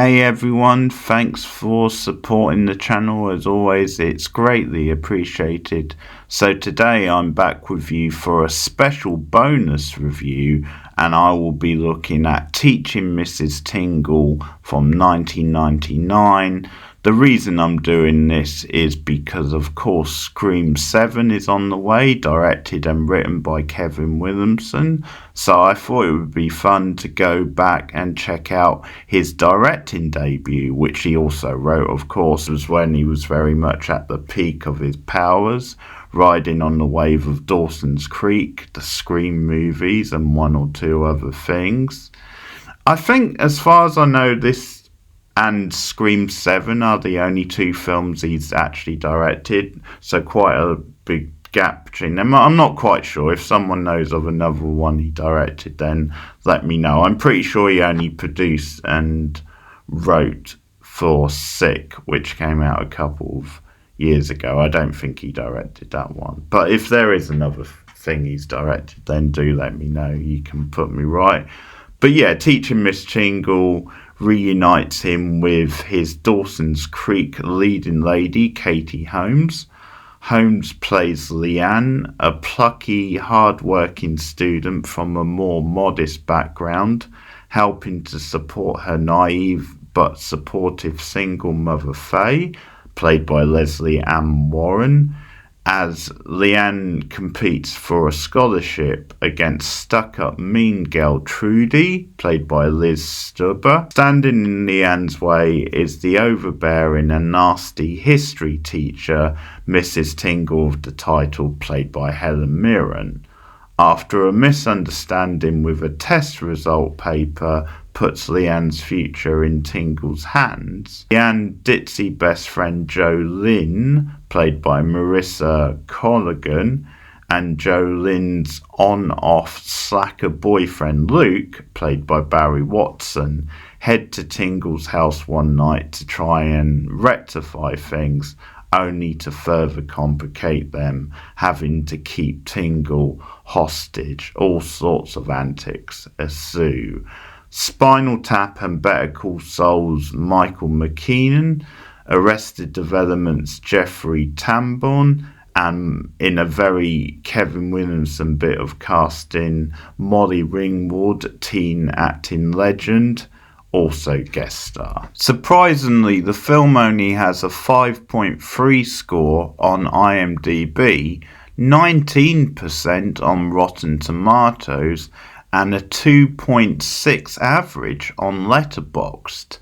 Hey everyone, thanks for supporting the channel. As always, it's greatly appreciated. So today I'm back with you for a special bonus review, and I will be looking at Teaching Mrs. Tingle from 1999. The reason I'm doing this is because, of course, Scream 7 is on the way, directed and written by Kevin Williamson. So I thought it would be fun to go back and check out his directing debut, which he also wrote, of course, was when he was very much at the peak of his powers, riding on the wave of Dawson's Creek, the Scream movies, and one or two other things. I think, as far as I know, this and Scream 7 are the only two films he's actually directed, so quite a big gap between them. I'm not quite sure. If someone knows of another one he directed, then let me know. I'm pretty sure he only produced and wrote for Sick, which came out a couple of years ago. I don't think he directed that one. But if there is another thing he's directed, then do let me know. You can put me right. But yeah, Teaching Miss Tingle reunites him with his Dawson's Creek leading lady, Katie Holmes. Holmes plays Leanne, a plucky, hard-working student from a more modest background, helping to support her naive but supportive single mother Faye, played by Leslie Ann Warren, as Leanne competes for a scholarship against stuck-up mean girl Trudy, played by Liz Stubber. Standing in Leanne's way is the overbearing and nasty history teacher, Mrs. Tingle of the title, played by Helen Mirren. After a misunderstanding with a test result paper puts Leanne's future in Tingle's hands, Leanne's ditzy best friend Jolene, played by Marissa Colligan, and Jolene's on-off slacker boyfriend Luke, played by Barry Watson, head to Tingle's house one night to try and rectify things, only to further complicate them, having to keep Tingle hostage. All sorts of antics ensue. Spinal Tap and Better Call Saul's Michael McKeenan, Arrested Development's Jeffrey Tambor, and in a very Kevin Williamson bit of casting, Molly Ringwald, teen acting legend, also guest star. Surprisingly, the film only has a 5.3 score on IMDb, 19% on Rotten Tomatoes, and a 2.6 average on Letterboxd.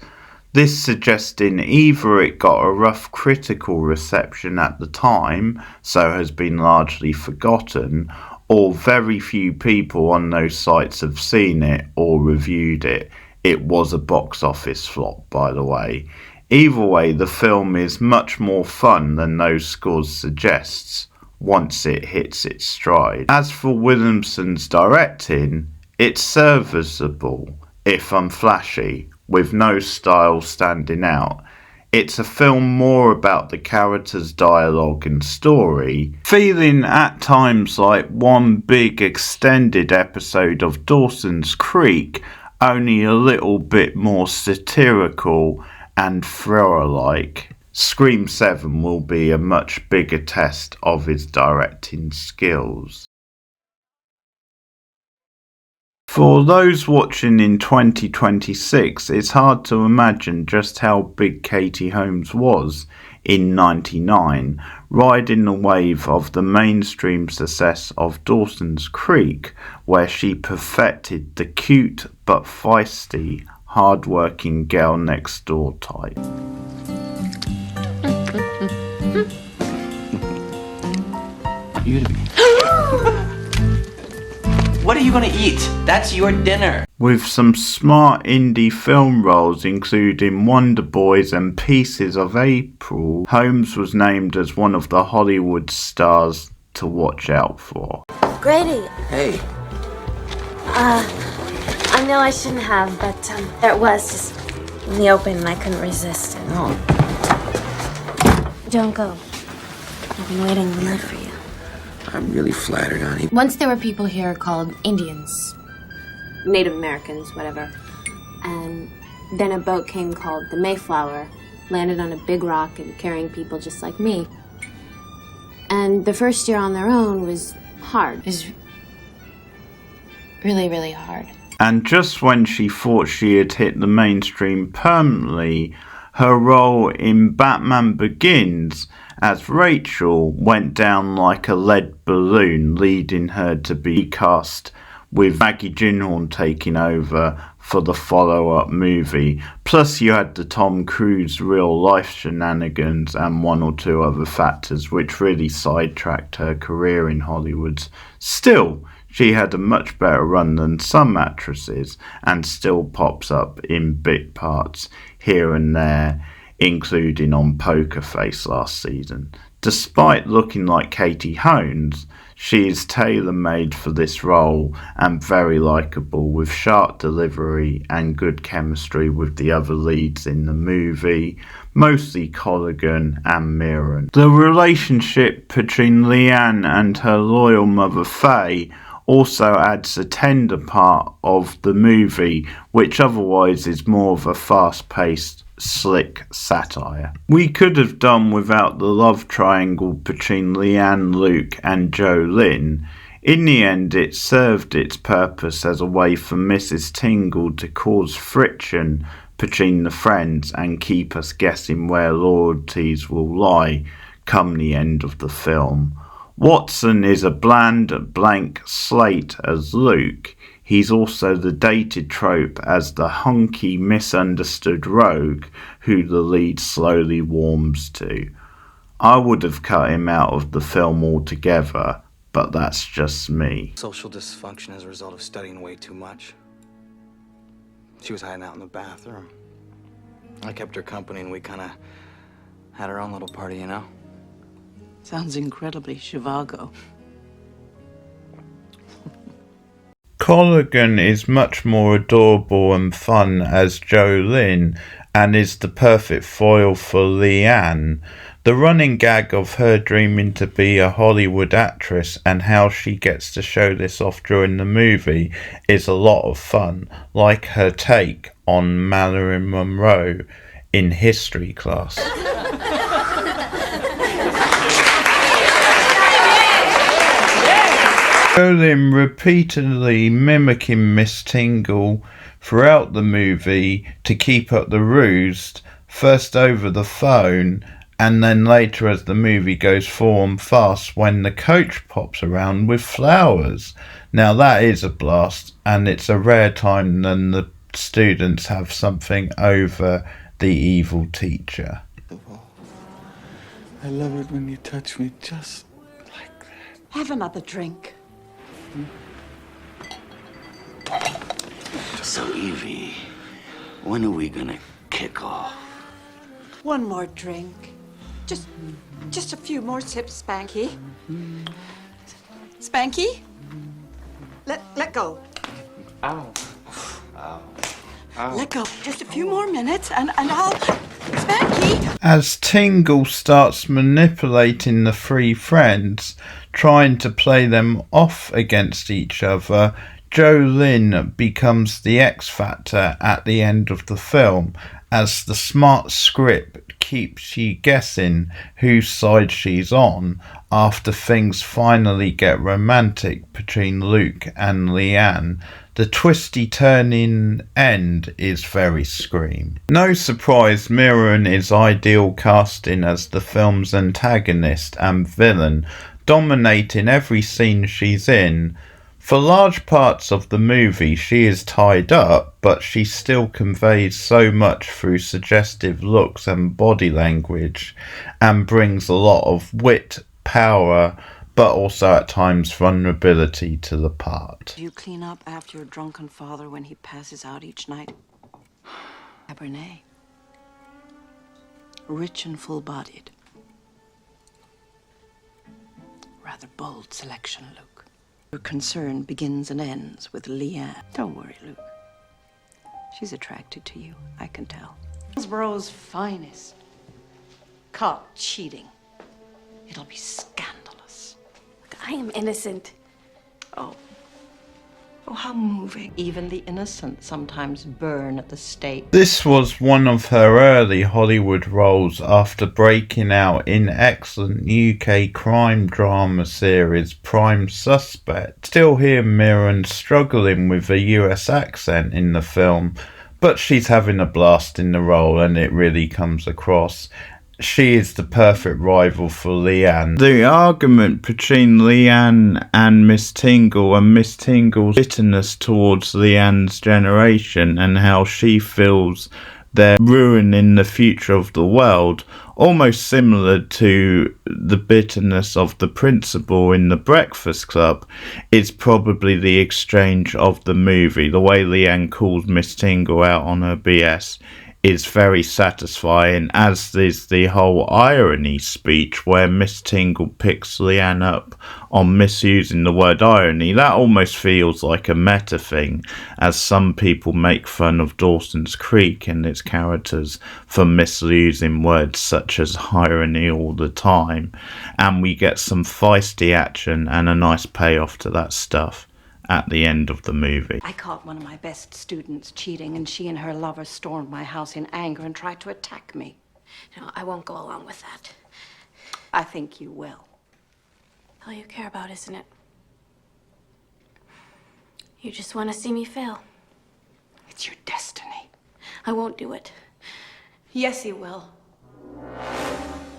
This suggesting either it got a rough critical reception at the time, so has been largely forgotten, or very few people on those sites have seen it or reviewed it. It was a box office flop, by the way. Either way, the film is much more fun than those scores suggests once it hits its stride. As for Williamson's directing, it's serviceable, if unflashy, with no style standing out. It's a film more about the characters' dialogue and story, feeling at times like one big extended episode of Dawson's Creek, only a little bit more satirical and thriller-like. Scream 7 will be a much bigger test of his directing skills. For those watching in 2026, it's hard to imagine just how big Katie Holmes was in '99, riding the wave of the mainstream success of Dawson's Creek, where she perfected the cute but feisty, hard-working girl next door type. You to be. What are you gonna eat? That's your dinner. With some smart indie film roles including Wonder Boys and Pieces of April, Holmes was named as one of the Hollywood stars to watch out for. Grady. Hey. I know I shouldn't have, but there it was, just in the open and I couldn't resist it. No. Don't go. I've been waiting all night for you. I'm really flattered, honey. Once there were people here called Indians. Native Americans, whatever. And Then a boat came called the Mayflower, landed on a big rock and carrying people just like me. And the first year on their own was hard. It was really, really hard. And just when she thought she had hit the mainstream permanently, her role in Batman Begins as Rachel went down like a lead balloon, leading her to be cast with Maggie Gyllenhaal taking over for the follow-up movie. Plus you had the Tom Cruise real-life shenanigans and one or two other factors which really sidetracked her career in Hollywood. Still, she had a much better run than some actresses and still pops up in bit parts here and there, including on Poker Face last season. Despite looking like Katie Holmes, she is tailor-made for this role and very likeable, with sharp delivery and good chemistry with the other leads in the movie, mostly Colligan and Mirren. The relationship between Leanne and her loyal mother Faye also adds a tender part of the movie, which otherwise is more of a fast-paced, slick satire. We could have done without the love triangle between Leanne, Luke and Jolene. In the end, it served its purpose as a way for Mrs. Tingle to cause friction between the friends and keep us guessing where loyalties will lie come the end of the film. Watson is a bland, blank slate as Luke. He's also the dated trope as the hunky, misunderstood rogue who the lead slowly warms to. I would have cut him out of the film altogether, but that's just me. Social dysfunction as a result of studying way too much. She was hiding out in the bathroom. I kept her company and we kind of had our own little party, you know? Sounds incredibly Chivago. Colligan is much more adorable and fun as Jolene and is the perfect foil for Leanne. The running gag of her dreaming to be a Hollywood actress and how she gets to show this off during the movie is a lot of fun, like her take on Marilyn Monroe in history class. Jolene repeatedly mimicking Miss Tingle throughout the movie to keep up the ruse, first over the phone and then later as the movie goes full on fast when the coach pops around with flowers. Now that is a blast, and it's a rare time when the students have something over the evil teacher. I love it when you touch me just like that. Have another drink. So, Evie, when are we gonna kick off? One more drink. Just a few more sips, Spanky. Spanky? Let go. Ow. Let go. Just a few more minutes and I'll... Spanky! As Tingle starts manipulating the three friends, trying to play them off against each other, Jolene becomes the X Factor at the end of the film, as the smart script keeps you guessing whose side she's on after things finally get romantic between Luke and Leanne. The twisty turning end is very Scream. No surprise, Mirren is ideal casting as the film's antagonist and villain, dominating every scene she's in. For large parts of the movie she is tied up, but she still conveys so much through suggestive looks and body language, and brings a lot of wit, power, but also at times vulnerability to the part. Do you clean up after your drunken father when he passes out each night? Cabernet. Rich and full-bodied. Rather bold selection, Luke. Your concern begins and ends with Leanne. Don't worry, Luke. She's attracted to you, I can tell. Hillsborough's finest. Caught cheating. It'll be scandalous. I am innocent. Oh, Oh, how moving. Even the innocent sometimes burn at the stake. This was one of her early Hollywood roles after breaking out in excellent UK crime drama series Prime Suspect. Still hear Mirren struggling with a US accent in the film, but she's having a blast in the role and it really comes across. She is the perfect rival for Leanne. The argument between Leanne and Miss Tingle and Miss Tingle's bitterness towards Leanne's generation and how she feels they're ruining the future of the world, almost similar to the bitterness of the principal in The Breakfast Club, is probably the exchange of the movie. The way Leanne calls Miss Tingle out on her BS is very satisfying, as is the whole irony speech where Miss Tingle picks Leanne up on misusing the word irony. That almost feels like a meta thing, as some people make fun of Dawson's Creek and its characters for misusing words such as irony all the time, and we get some feisty action and a nice payoff to that stuff at the end of the movie. I caught one of my best students cheating, and she and her lover stormed my house in anger and tried to attack me. No, I won't go along with that. I think you will. All you care about, isn't it? You just want to see me fail. It's your destiny. I won't do it. Yes, you will.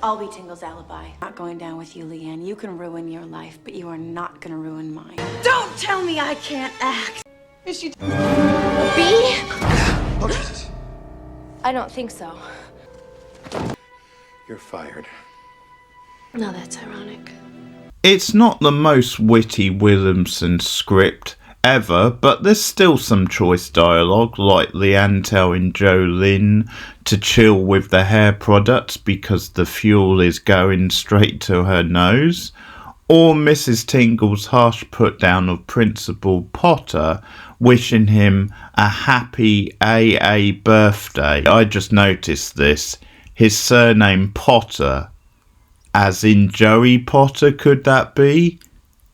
I'll be Tingle's alibi. Not going down with you, Leanne. You can ruin your life, but you are not going to ruin mine. Don't tell me I can't act. Is she? B? I don't think so. You're fired. No, that's ironic. It's not the most witty Williamson script ever, but there's still some choice dialogue, like Leanne telling Jolene to chill with the hair products because the fuel is going straight to her nose, or Mrs. Tingle's harsh put down of Principal Potter wishing him a happy AA birthday. I just noticed this. His surname Potter, as in Joey Potter, could that be?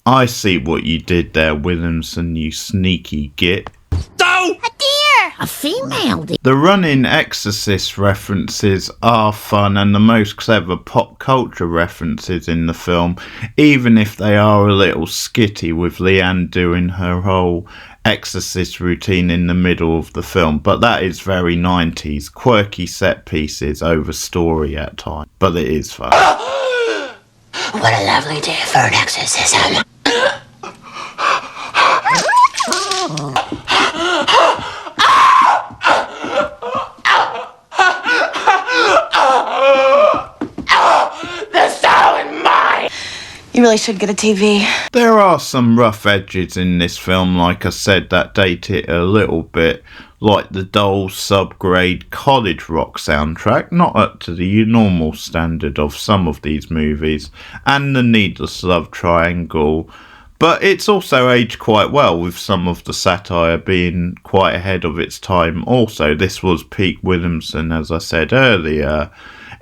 I see what you did there, Williamson, you sneaky git. A deer! A female deer. The running Exorcist references are fun and the most clever pop culture references in the film, even if they are a little skitty with Leanne doing her whole Exorcist routine in the middle of the film. But that is very 90s, quirky set pieces over story at times. But it is fun. What a lovely day for an exorcism. You really should get a TV. There are some rough edges in this film, like I said, that date it a little bit, like the dull subgrade college rock soundtrack, not up to the normal standard of some of these movies, and the needless love triangle. But it's also aged quite well, with some of the satire being quite ahead of its time. Also, this was peak Williamson, as I said earlier.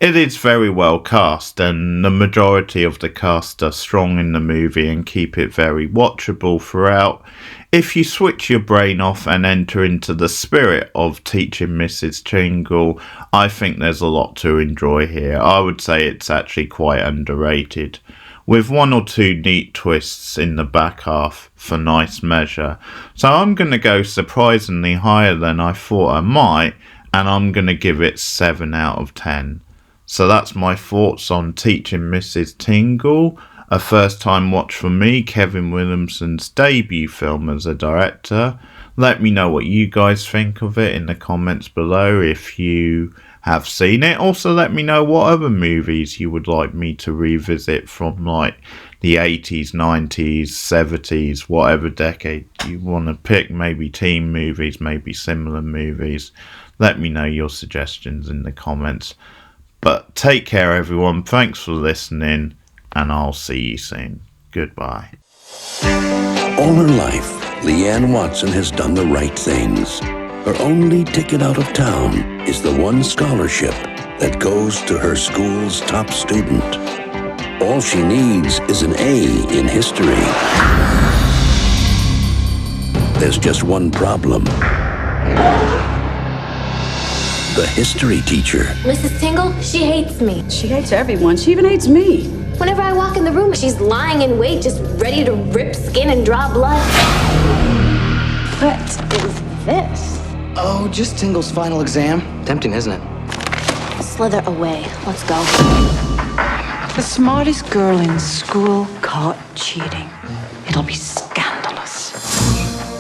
It is very well cast, and the majority of the cast are strong in the movie and keep it very watchable throughout. If you switch your brain off and enter into the spirit of teaching Mrs. Tingle, I think there's a lot to enjoy here. I would say it's actually quite underrated, with one or two neat twists in the back half for nice measure. So I'm going to go surprisingly higher than I thought I might, and I'm going to give it 7 out of 10. So that's my thoughts on Teaching Mrs. Tingle, a first time watch for me, Kevin Williamson's debut film as a director. Let me know what you guys think of it in the comments below if you have seen it. Also let me know what other movies you would like me to revisit from like the 80s, 90s, 70s, whatever decade you want to pick. Maybe teen movies, maybe similar movies. Let me know your suggestions in the comments. But take care everyone, thanks for listening, and I'll see you soon. Goodbye. All her life, Leanne Watson has done the right things. Her only ticket out of town is the one scholarship that goes to her school's top student. All she needs is an A in history. There's just one problem. The history teacher. Mrs. Tingle, she hates me. She hates everyone. She even hates me. Whenever I walk in the room, she's lying in wait, just ready to rip skin and draw blood. What is this? Oh, just Tingle's final exam. Tempting, isn't it? Slither away. Let's go. The smartest girl in school caught cheating. It'll be scandalous.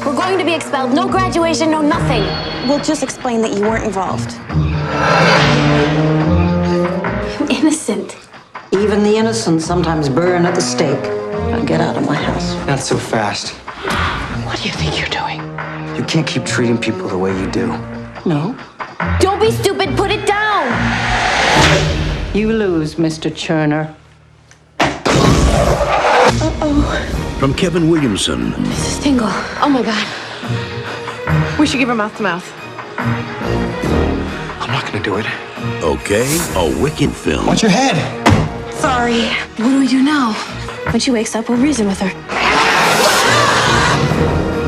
We're going to be expelled. No graduation, no nothing. We'll just explain that you weren't involved. I'm innocent. Even the innocent sometimes burn at the stake. Now get out of my house. Not so fast. What do you think you're doing? You can't keep treating people the way you do. No. Don't be stupid. Put it down. You lose, Mr. Turner. From Kevin Williamson. Mrs. Tingle. Oh my God. We should give her mouth to mouth. I'm not gonna do it. Okay, a wicked film. Watch your head! Sorry. What do we do now? When she wakes up, we'll reason with her.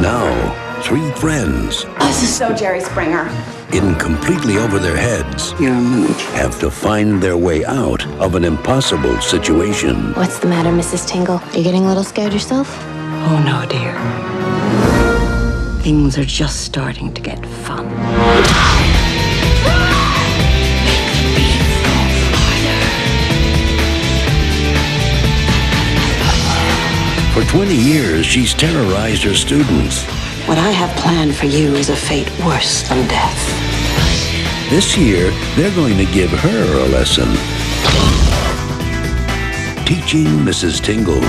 Now, three friends, This is so Jerry Springer. in completely over their heads, You're a mooch. have to find their way out of an impossible situation. What's the matter, Mrs. Tingle? You getting a little scared yourself? Oh, no, dear. Things are just starting to get fun. For 20 years, she's terrorized her students. What I have planned for you is a fate worse than death. This year, they're going to give her a lesson. Teaching Mrs. Tingle.